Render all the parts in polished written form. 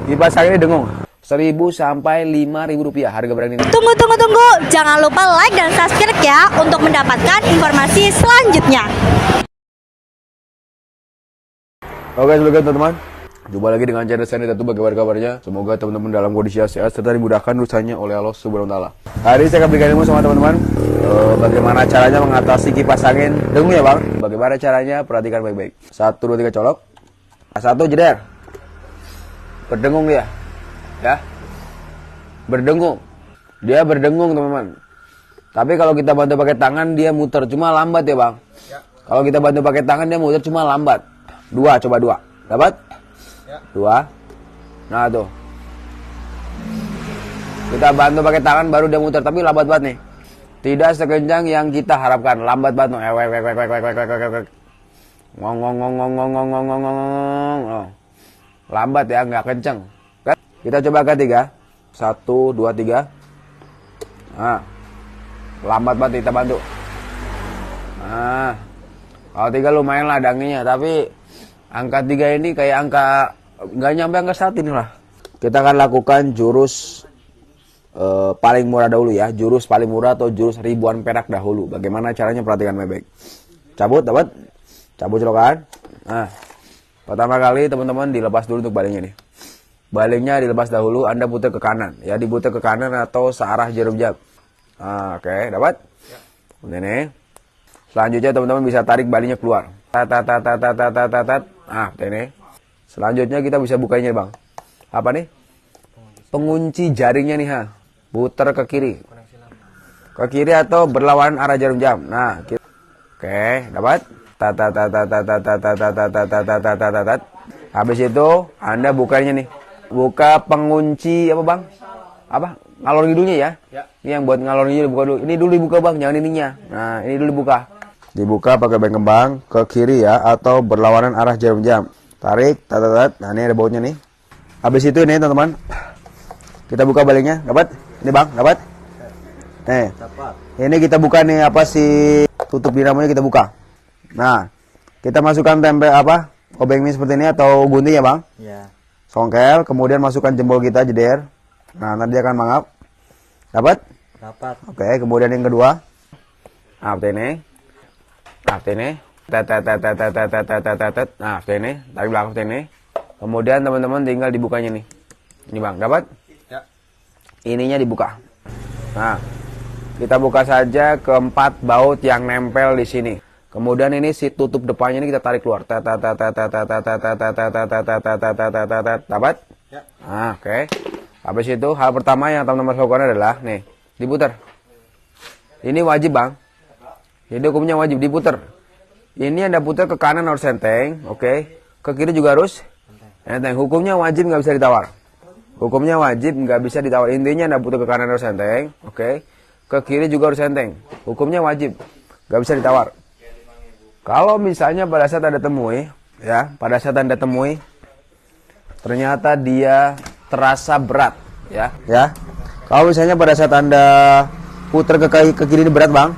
Kipas angin ini dengung. 1.000 sampai 5.000 rupiah harga barang ini. Tunggu. Jangan lupa like dan subscribe ya untuk mendapatkan informasi selanjutnya. Oke, teman-teman. Jumpa lagi dengan channel saya Tentu. Bagaimana kabarnya? Semoga teman-teman dalam kondisi sehat serta dimudahkan urusannya oleh Allah Subhanahu wa taala. Hari ini saya akan berikan ilmu sama teman-teman bagaimana caranya mengatasi kipas angin dengung ya, Bang. Bagaimana caranya? Perhatikan baik-baik. 1 2 3 colok. 1 jeder. Berdengung dia. Ya. Berdengung. Dia berdengung, teman-teman. Tapi kalau kita bantu pakai tangan dia muter, cuma lambat ya, Bang. Ya. Kalau kita bantu pakai tangan dia muter cuma lambat. 2, coba 2. Dapat? Ya. 2. Nah, tuh. Kita bantu pakai tangan baru dia muter, tapi lambat banget nih. Tidak sekencang yang kita harapkan, lambat banget. Lambat ya, nggak kenceng. Kita coba ketiga. 1 2 3. Nah. Lambat banget kita bantu. Nah. Kalau 3 lumayan lah danginya, tapi angka 3 ini kayak angka nggak nyampe angka 1 ini lah. Kita akan lakukan jurus paling murah dahulu ya. Jurus paling murah atau jurus ribuan perak dahulu. Bagaimana caranya? Perhatikan baik-baik. Cabut, dapat? Cabut colokan. Nah. Pertama kali teman-teman dilepas dulu untuk balingnya nih. Balingnya dilepas dahulu, Anda putar ke kanan. Ya, diputar ke kanan atau searah jarum jam. Nah, oke, dapat? Ya. Ini. Selanjutnya teman-teman bisa tarik balingnya keluar. Nah, ini. Selanjutnya kita bisa bukanya, Bang. Apa nih? Pengunci jaringnya nih, ha. Putar ke kiri. Ke kiri atau berlawanan arah jarum jam. Nah, oke, dapat? Habis itu Anda bukanya nih. Buka pengunci apa, Bang? Apa? Ngalor ngidulnya ya? Ya. Ini yang buat ngalor ngidul dibuka dulu. Ini dulu dibuka, Bang, jangan ininya. Nah, ini dulu dibuka. Dibuka pakai bank kembang ke kiri ya atau berlawanan arah jarum jam. Tarik, Nah, ini ada bautnya nih. Habis itu ini, teman-teman. Kita buka balingnya, dapat? Ini, Bang, dapat? Nih. Ini kita buka nih apa sih tutup dinamonya kita buka. Nah, kita masukkan tempe apa? Obeng ini seperti ini atau gunting ya, Bang? Iya. Songkel, kemudian masukkan jempol kita jeder. Nah, nanti dia akan mangap. Dapat? Dapat. Oke, kemudian yang kedua. Nah, ini. Nah, ini. Nah, ini. Tarik belakang ini. Kemudian teman-teman tinggal dibukanya nih. Ini, Bang, dapat? Ya. Ininya dibuka. Nah, kita buka saja keempat baut yang nempel di sini. Kemudian ini si tutup depannya ini kita tarik keluar. Dapat? Ya. Nah, oke. Habis itu hal pertama yang teman-teman lakukan adalah nih, diputar. Ini wajib, Bang. Jadi hukumnya wajib diputar. Ini Anda putar ke kanan harus enteng, oke. Ke kiri juga harus enteng. Hukumnya wajib, nggak bisa ditawar. Hukumnya wajib, nggak bisa ditawar. Intinya Anda putar ke kanan harus enteng, oke. Ke kiri juga harus enteng. Hukumnya wajib, nggak bisa ditawar. Kalau misalnya pada saat Anda temui, ya, pada saat Anda temui, ternyata dia terasa berat, ya. Kalau misalnya pada saat Anda putar ke kiri ini berat, Bang,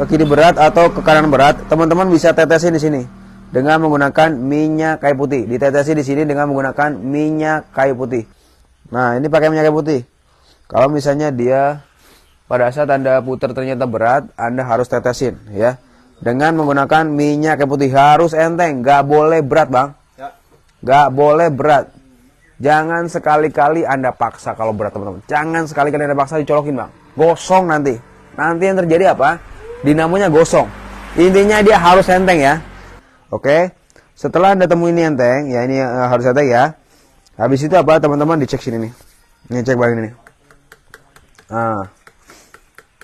ke kiri berat atau ke kanan berat, teman-teman bisa tetesin di sini dengan menggunakan minyak kayu putih. Ditetesin di sini dengan menggunakan minyak kayu putih. Nah, ini pakai minyak kayu putih. Kalau misalnya dia pada saat Anda putar ternyata berat, Anda harus tetesin, ya. Dengan menggunakan minyak kayu putih. Harus enteng, nggak boleh berat, Bang. Nggak boleh berat. Jangan sekali-kali Anda paksa kalau berat, teman-teman. Jangan sekali-kali Anda paksa dicolokin, Bang. Gosong nanti. Nanti yang terjadi apa? Dinamonya gosong. Intinya dia harus enteng ya. Oke. Setelah Anda temui ini enteng, ya ini harus enteng ya. Habis itu apa, teman-teman, dicek sini nih. Ini cek baling ini. Nah.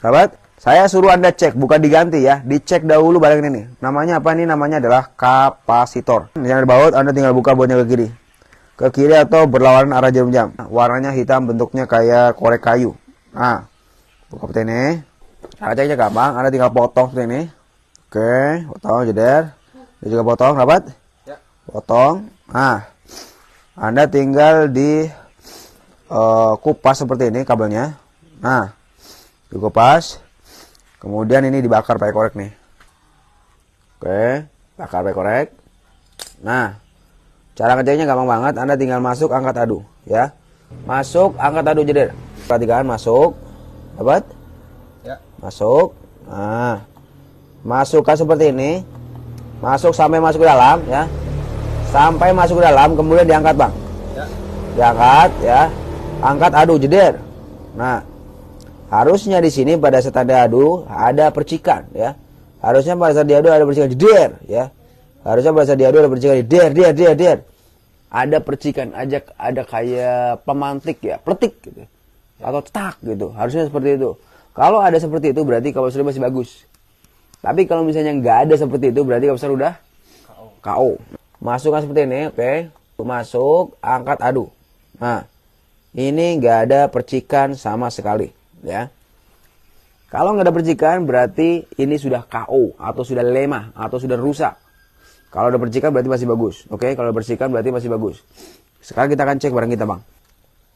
Dapat? Saya suruh Anda cek, bukan diganti ya. Dicek dahulu baling ini. Namanya apa nih? Namanya adalah kapasitor. Yang ada baut, Anda tinggal buka bautnya ke kiri. Ke kiri atau berlawanan arah jarum jam. Warnanya hitam, bentuknya kayak korek kayu. Nah, buka seperti ini. Cara ceknya gampang, Anda tinggal potong seperti ini. Oke, potong, jeder. Ini juga potong, dapat? Ya. Potong. Nah, Anda tinggal di kupas seperti ini kabelnya. Nah, dikupas. Kemudian ini dibakar pakai korek nih. Oke, bakar pakai korek. Nah, Cara ngeceknya gampang banget. Anda tinggal masuk, angkat, adu, ya. Masuk, angkat, adu, jeder. Perhatikan, masuk, dapat? Ya. Masuk. Nah, masukkan seperti ini. Masuk sampai masuk ke dalam, ya. Sampai masuk ke dalam, kemudian diangkat, Bang. Ya. Diangkat, ya. Angkat, adu, jeder. Nah, harusnya di sini pada saat ada adu ada percikan, ya. Harusnya pada saat diadu ada percikan jeder, ya. Harusnya pada saat diadu ada percikan der. Ada percikan, ada kayak pemantik, ya, pletik gitu. Atau tak gitu. Harusnya seperti itu. Kalau ada seperti itu berarti kapasitor masih bagus. Tapi kalau misalnya nggak ada seperti itu berarti kapasitor udah KO. Masukkan seperti ini, oke. Masuk, angkat, adu. Nah, ini nggak ada percikan sama sekali, ya. Kalau nggak ada percikan berarti ini sudah KO atau sudah lemah atau sudah rusak. Kalau ada percikan berarti masih bagus. Oke, kalau ada percikan berarti masih bagus. Sekarang kita akan cek barang kita, Bang.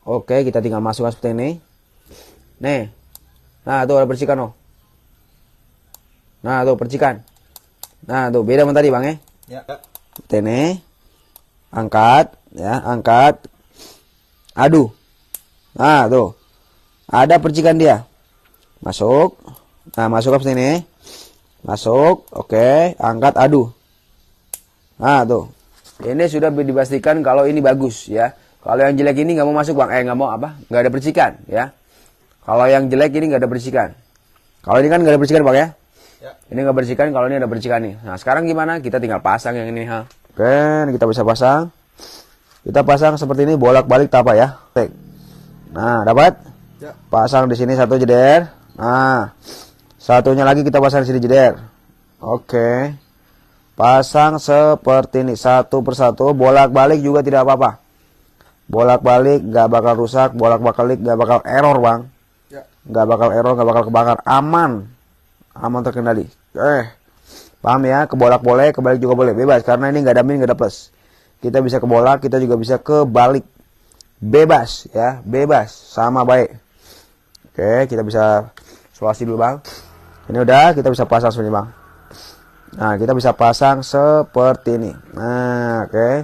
Oke, kita tinggal masukkan seperti ini. Nih. Nah, tuh ada percikan, oh. Nah, tuh percikan. Nah, tuh beda sama tadi, Bang, ya. Ya. Seperti ini. Angkat, ya, angkat. Adu. Nah, tuh. Ada percikan dia. Masuk. Nah, masuk ke sini. Masuk. Oke, angkat, adu. Nah, tuh. Ini sudah dipastikan kalau ini bagus, ya. Kalau yang jelek ini nggak mau masuk, Bang. Nggak mau apa? Nggak ada percikan, ya. Kalau yang jelek ini nggak ada percikan. Kalau ini kan nggak ada percikan, Bang, ya. Ya. Ini nggak percikan, kalau ini ada percikan nih. Nah, sekarang gimana? Kita tinggal pasang yang ini, ha. Oke, ini kita bisa pasang. Kita pasang seperti ini, bolak-balik tak apa, ya. Oke. Nah, dapat? Ya. Pasang di sini satu jeder. Nah, satunya lagi kita pasang di sini jeder. Oke. Pasang seperti ini satu persatu, bolak-balik juga tidak apa-apa. Bolak-balik nggak bakal rusak, bolak-balik nggak bakal error, Bang. Ya. Nggak bakal error, nggak bakal kebakar, aman, aman terkendali. Paham ya? Kebolak boleh, kebalik juga boleh, bebas karena ini nggak ada min, nggak ada plus. Kita bisa kebolak, kita juga bisa kebalik, bebas ya, bebas, sama baik. Oke, kita bisa solusi dulu, Bang. Ini udah, kita bisa pasang sebenarnya, Bang. Nah, kita bisa pasang seperti ini. Nah, oke.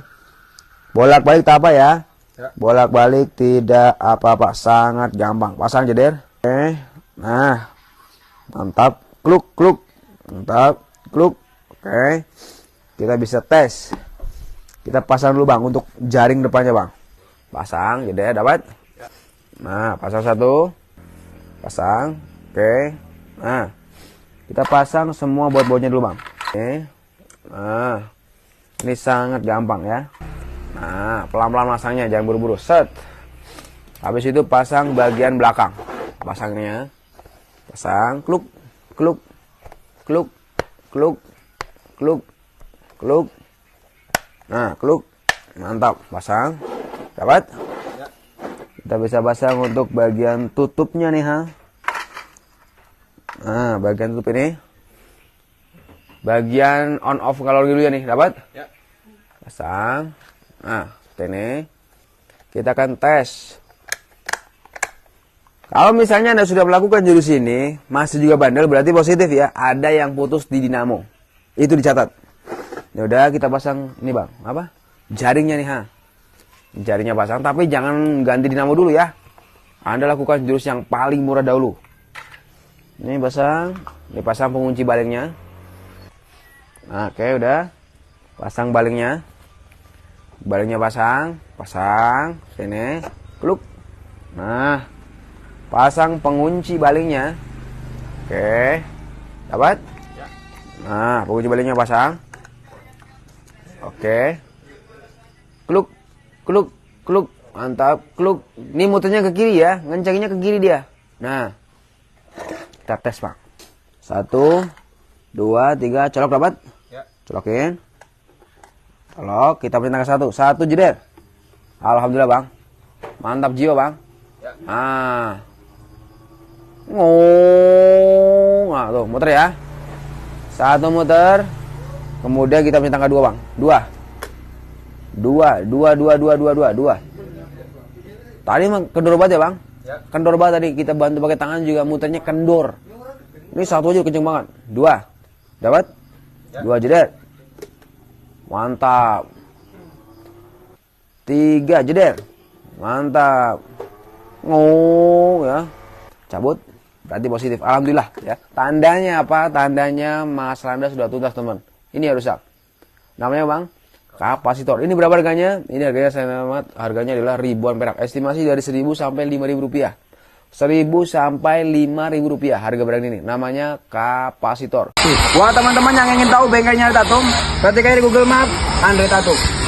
Bolak-balik tak apa ya? Ya. Bolak-balik tidak apa-apa, sangat gampang. Pasang jeder. Oke. Nah, mantap. Kluk, kluk. Mantap. Kluk. Oke. Kita bisa tes. Kita pasang dulu, Bang, untuk jaring depannya, Bang. Pasang jeder, dapat? Ya. Nah, pasang satu. Pasang. Oke. Nah, kita pasang semua baut-bautnya dulu, Bang. Oke. Nah, ini sangat gampang ya. Nah, pelan-pelan masangnya, jangan buru-buru. Set. Habis itu pasang bagian belakang. Pasangnya. Pasang, kluk, kluk, kluk, kluk, kluk, kluk. Nah, kluk. Mantap, pasang. Dapat? Ya. Kita bisa pasang untuk bagian tutupnya nih, ha. Nah, bagian tutup ini. Bagian on off kalau dulu ya nih, dapat? Ya. Pasang. Nah, ini. Kita akan tes. Kalau misalnya Anda sudah melakukan jurus ini, masih juga bandel, berarti positif ya. Ada yang putus di dinamo. Itu dicatat. Ya udah, kita pasang ini, Bang. Apa? Jaringnya nih, ha. Jaringnya pasang, tapi jangan ganti dinamo dulu ya. Anda lakukan jurus yang paling murah dahulu. Ini pasang, dipasang pengunci balingnya. Nah, oke, udah. Pasang balingnya. Balingnya pasang, pasang sini, kluk. Nah, pasang pengunci balingnya. Oke. Dapat? Ya. Nah, pengunci balingnya pasang. Oke. Kluk, kluk, kluk. Mantap, kluk. Ini muternya ke kiri ya, ngencenginnya ke kiri dia. Nah, kita tes, Bang. 1, 2, 3, colok, dapat? Ya. Colokin. Colok, kita perintahkan satu jeder. Alhamdulillah, Bang. Mantap jiwa, Bang. Ya. Nah. Nah, tuh, muter ya. Satu muter. Kemudian kita perintahkan dua, Bang. Dua. Tadi kendor banget ya, Bang? Ya. Kendor banget tadi, kita bantu pakai tangan juga muternya kendor. Ini satu aja kenceng banget. Dua. Dapat? Ya. Dua jeder. Mantap. 3, jeder. Mantap. Ya. Cabut. Berarti positif. Alhamdulillah ya. Tandanya apa? Tandanya masalah Anda sudah tuntas, teman. Ini yang rusak. Namanya Bang, kapasitor. Ini berapa harganya? Ini harganya harganya adalah ribuan perak. Estimasi dari 1.000 sampai 5.000 rupiah. 1.000 sampai 5.000 rupiah harga barang ini. Namanya kapasitor. Buat teman-teman yang ingin tahu bengkelnya Andre Tatum, ketik aja di Google Map Andre Tatum.